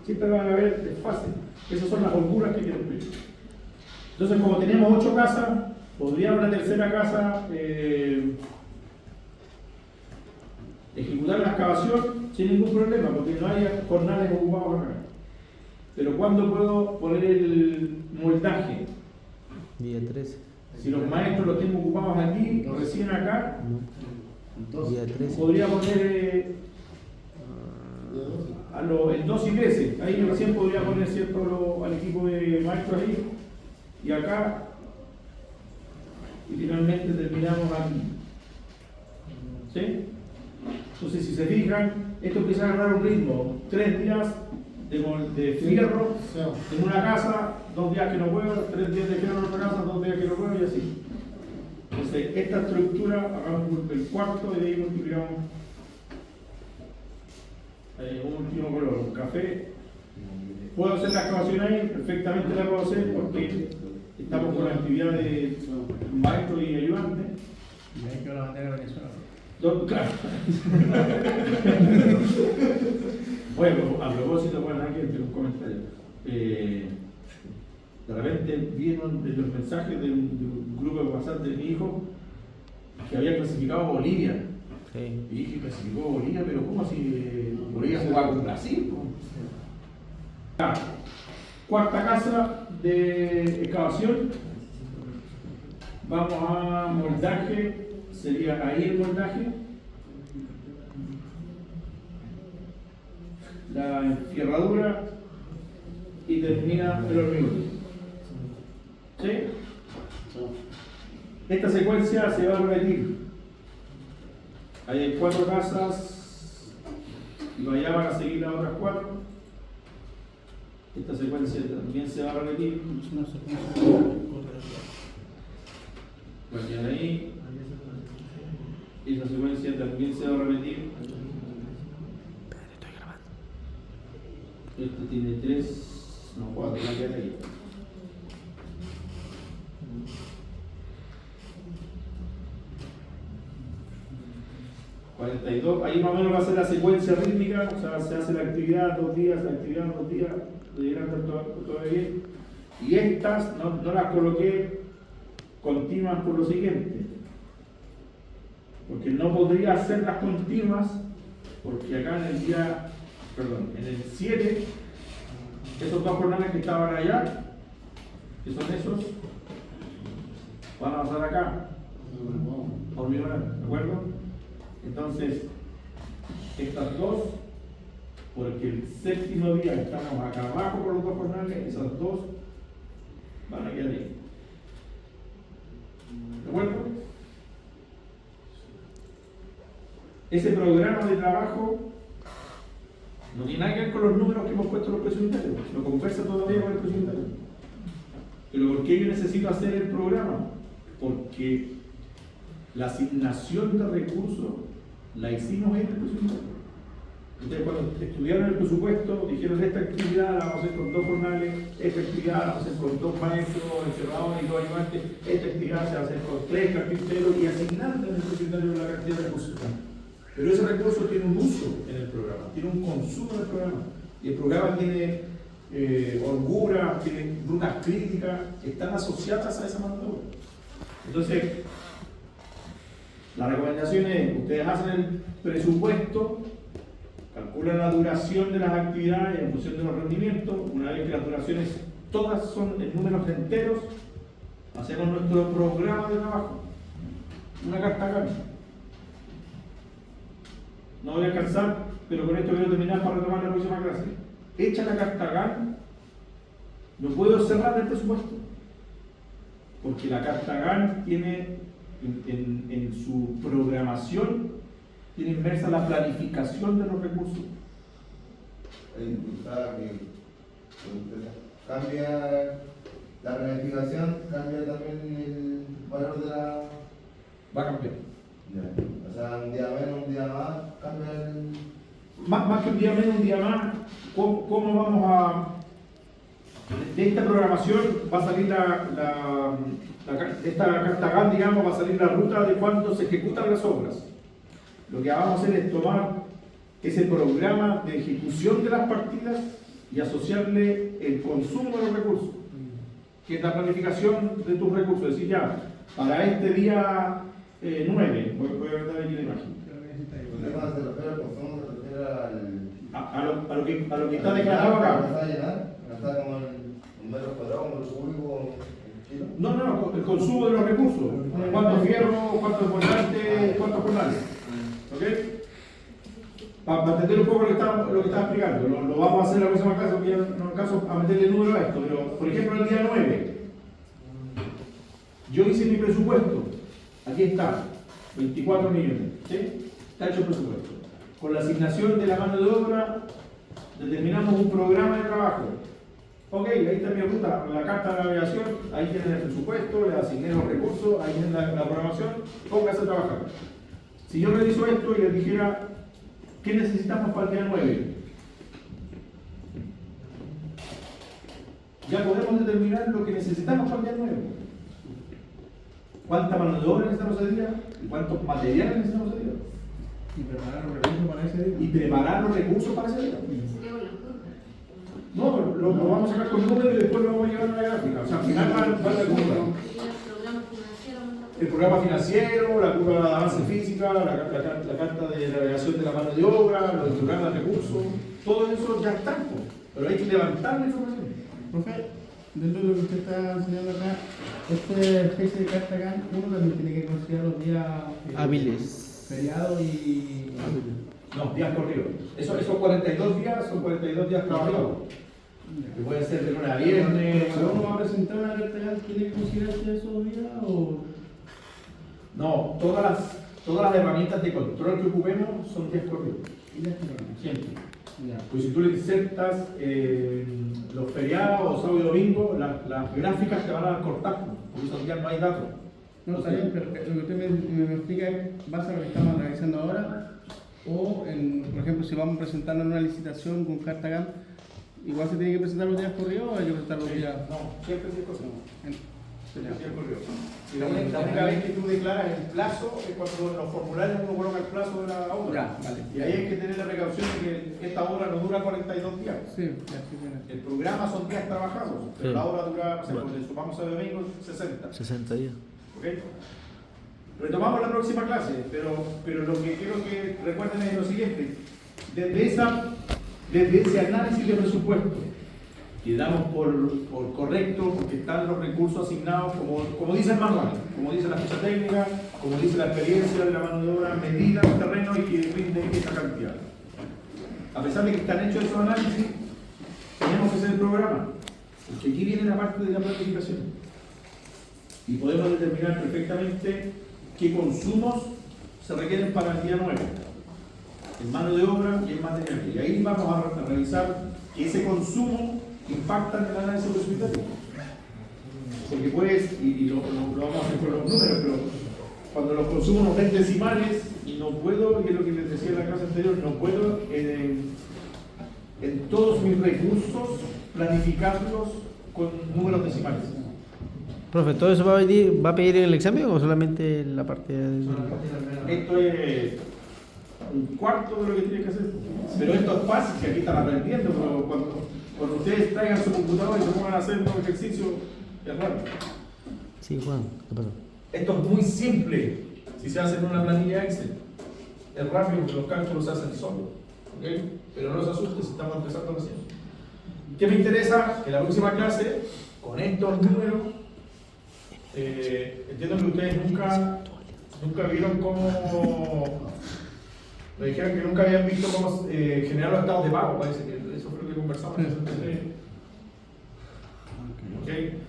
Siempre van a haber desfases. Esas son las holguras que tiene el proyecto. Entonces, como tenemos 8 casas, podríamos la tercera casa ejecutar la excavación sin ningún problema, porque no hay jornales ocupados acá. Pero ¿cuándo puedo poner el moldaje? Día 13. Si los maestros los tengo ocupados aquí, recién acá, No. Día 13. podría poner el 2 y 13. Ahí recién podría poner, ¿cierto?, al equipo de maestros ahí. Y acá, y finalmente terminamos aquí. ¿Sí? Entonces, si se fijan, esto empieza a agarrar un ritmo. 3 días de fierro en una casa, 2 días que no puedo, 3 días de fierro en otra casa, 2 días que no puedo y así. Entonces, esta estructura, hagamos el cuarto y de ahí multiplicamos un último color, un café. ¿Puedo hacer la excavación ahí? Perfectamente la puedo hacer porque estamos con la actividad de maestro y ayudante. Y hay que la bandera de Venezuela. Claro. Bueno, a propósito, bueno, aquí entre un comentario. De repente vieron los mensajes de un grupo de WhatsApp de mi hijo que había clasificado a Bolivia. Sí. Y dije, clasificó a Bolivia, pero ¿cómo si Bolivia jugaba con Brasil? Cuarta casa de excavación. Vamos a moldaje. Sería ahí el moldaje, la enfierradura y termina el hormigón. ¿Sí? Esta secuencia se va a repetir. Ahí hay 4 casas y allá van a seguir las otras 4. Esta secuencia también se va a repetir. Va a quedar ahí. Esa secuencia también se va a repetir. Este tiene 3, no 4, va a quedar ahí. Ahí más o menos va a ser la secuencia rítmica, o sea, se hace la actividad 2 días, la actividad 2 días, deberían estar todo bien. Y estas no las coloqué continuas por lo siguiente. Porque no podría hacerlas continuas, porque acá en el 7, esos 2 jornales que estaban allá, que son esos, van a pasar acá, a hormigonar, ¿de acuerdo? Entonces, estas 2, porque el 7º día estamos acá abajo por los 2 jornales, esas 2 van a quedar ahí. ¿De acuerdo? Ese programa de trabajo no tiene nada que ver con los números que hemos puesto en los precios unitarios, lo conversa todavía con el precio unitario. Pero ¿por qué yo necesito hacer el programa? Porque la asignación de recursos la hicimos en el precio unitario. Entonces, cuando estudiaron el presupuesto, dijeron: esta actividad la vamos a hacer con 2 jornales, esta actividad la vamos a hacer con 2 maestros, encerradores y 2 ayudantes, esta actividad se va a hacer con 3 carpinteros, y asignando en el precio unitario la cantidad de recursos. Pero ese recurso tiene un uso en el programa, tiene un consumo en el programa. Y el programa tiene holguras, tiene rutas críticas, que están asociadas a esa mano de obra. Entonces, la recomendación es: ustedes hacen el presupuesto, calculan la duración de las actividades en función de los rendimientos. Una vez que las duraciones todas son en números enteros, hacemos nuestro programa de trabajo, una carta acá. No voy a alcanzar, pero con esto quiero terminar para retomar la próxima clase. Hecha la carta GAN, no puedo cerrar el presupuesto, porque la carta GAN tiene en su programación, tiene inmersa la planificación de los recursos. Cambia la planificación, cambia también el valor de la... Va a cambiar. Ya. O sea, un día menos, un día más, cambia el... más que un día menos, un día más, cómo vamos a... De esta programación va a salir esta carta GAN, digamos, va a salir la ruta de cuándo se ejecutan las obras. Lo que vamos a hacer es tomar ese programa de ejecución de las partidas y asociarle el consumo de los recursos, que es la planificación de tus recursos. Es decir, ya, para este día 9, voy a dar aquí la imagen. ¿Usted cuando se refiere al consumo se refiere al... A lo que está declarado acá. ¿Está a llenar? ¿Está como en metros cuadrados, en metros cúbicos, en kilos? No, el consumo de los recursos. ¿Cuánto fierro, cuántos volantes, cuántos jornales? ¿Ok? Para entender un poco lo que estaba explicando, lo vamos a hacer en la próxima clase, porque ya no alcanzo a meterle número a esto, pero por ejemplo el día 9, yo hice mi presupuesto, aquí está, 24 millones, ¿sí? Está hecho el presupuesto. Con la asignación de la mano de obra, determinamos un programa de trabajo. Ok, ahí está mi ruta, la carta de navegación, ahí tienen el presupuesto, le asigné los recursos, ahí tienen la programación, póngase a trabajar. Si yo realizo esto y les dijera, ¿qué necesitamos para el día 9? Ya podemos determinar lo que necesitamos para el día 9. ¿Cuánta mano de obra necesitamos ese día? ¿Y cuántos materiales necesitamos ese día? Y preparar los recursos para ese día. Y preparar los recursos para ese día. Sería con las frutas. No, lo vamos a sacar con números y después lo vamos a llevar a la gráfica. O sea, al final va la curva. Sería el programa financiero. El programa financiero, la curva de avance física, la carta de navegación de la mano de obra, los programas de recursos, todo eso ya está, pero hay que levantar la información. Profe, dentro de lo que usted está enseñando acá, esta especie de carta GAN, uno también tiene que considerar los días Hábiles. feriados y... No, días corridos. Esos 42 días son 42 días trabajados. Que puede ser de lunes a viernes. Cuando uno va a presentar una carta GAN, ¿tiene que considerarse esos días o...? No, todas las herramientas de control que ocupemos son días corridos. Siempre. Ya. Pues si tú le insertas los feriados, sábado y domingo, las gráficas te van a cortar, porque esos días no hay datos. No, está bien, pero lo que usted me explica es base a lo que estamos realizando ahora, o, por ejemplo, si vamos presentando en una licitación con carta GAN, igual se tiene que presentar los días corridos o hay que presentar los días... No, siempre es cosa. Ya. Y la única vez que tú declaras el plazo es cuando en los formularios uno coloca el plazo de la obra. Ya, vale. Y ahí hay que tener la precaución de que esta obra no dura 42 días. Sí, ya, sí, bien. El programa son días trabajados, pero Sí. la obra dura, no sé, Bueno. pues, sumamos a domingo 60. 60 días. ¿Ok? Retomamos la próxima clase, pero lo que quiero que recuerden es lo siguiente. Desde ese análisis de presupuesto, que damos por correcto, porque están los recursos asignados, como dice el manual, como dice la ficha técnica, como dice la experiencia de la mano de obra, medida los terrenos y que rinde esa cantidad. A pesar de que están hechos esos análisis, tenemos que hacer el programa, porque aquí viene la parte de la planificación. Y podemos determinar perfectamente qué consumos se requieren para el día 9, en mano de obra y en material. Y ahí vamos a revisar que ese consumo impacta en el análisis presupuestario. Porque puedes, y lo vamos a hacer con los números, pero cuando los consumos nos den decimales, no puedo, y es lo que les decía en la clase anterior, no puedo en todos mis recursos planificarlos con números decimales. Profe, ¿todo eso va a pedir en el examen o solamente en la parte de... Esto es un cuarto de lo que tienen que hacer. Pero esto es fácil, que aquí están aprendiendo, pero cuando ustedes traigan su computador y se pongan a hacer un ejercicio, es raro. Sí, Juan, ¿qué pasó? Esto es muy simple si se hace en una planilla Excel. Es rápido porque los cálculos se hacen solos. ¿Ok? Pero no se asusten si estamos empezando recién. ¿Qué me interesa? Que la próxima clase, con estos números, entiendo que ustedes nunca vieron cómo... Me dijeron que nunca habían visto cómo generar los estados de pago, parece que eso fue lo que conversamos. ¿Okay?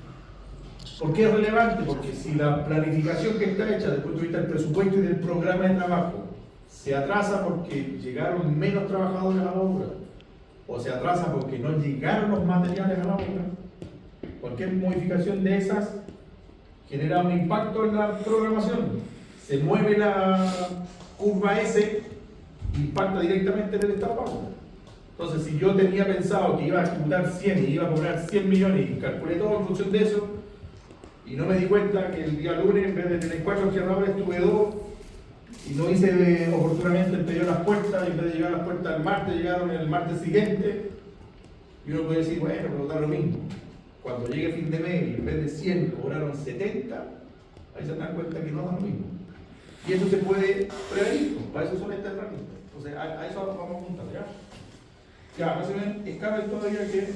¿Por qué es relevante? Porque si la planificación que está hecha desde el punto de vista del presupuesto y del programa de trabajo se atrasa porque llegaron menos trabajadores a la obra, o se atrasa porque no llegaron los materiales a la obra, cualquier modificación de esas genera un impacto en la programación. Se mueve la curva S impacta directamente en el estado de pago. Entonces, si yo tenía pensado que iba a ejecutar 100 y iba a cobrar 100 millones y calculé todo en función de eso, y no me di cuenta que el día lunes, en vez de tener 4 generadores, tuve 2, y no hice oportunamente el pedido de las puertas, y en vez de llegar a las puertas el martes, llegaron el martes siguiente, y uno puede decir, bueno, pero da lo mismo. Cuando llegue fin de mes y en vez de 100 cobraron 70, ahí se dan cuenta que no da lo mismo. Y eso se puede prevenir, pues, para eso son estas herramientas. Entonces, a eso vamos a apuntar, ¿ya? Ya, no se ven escapes todavía que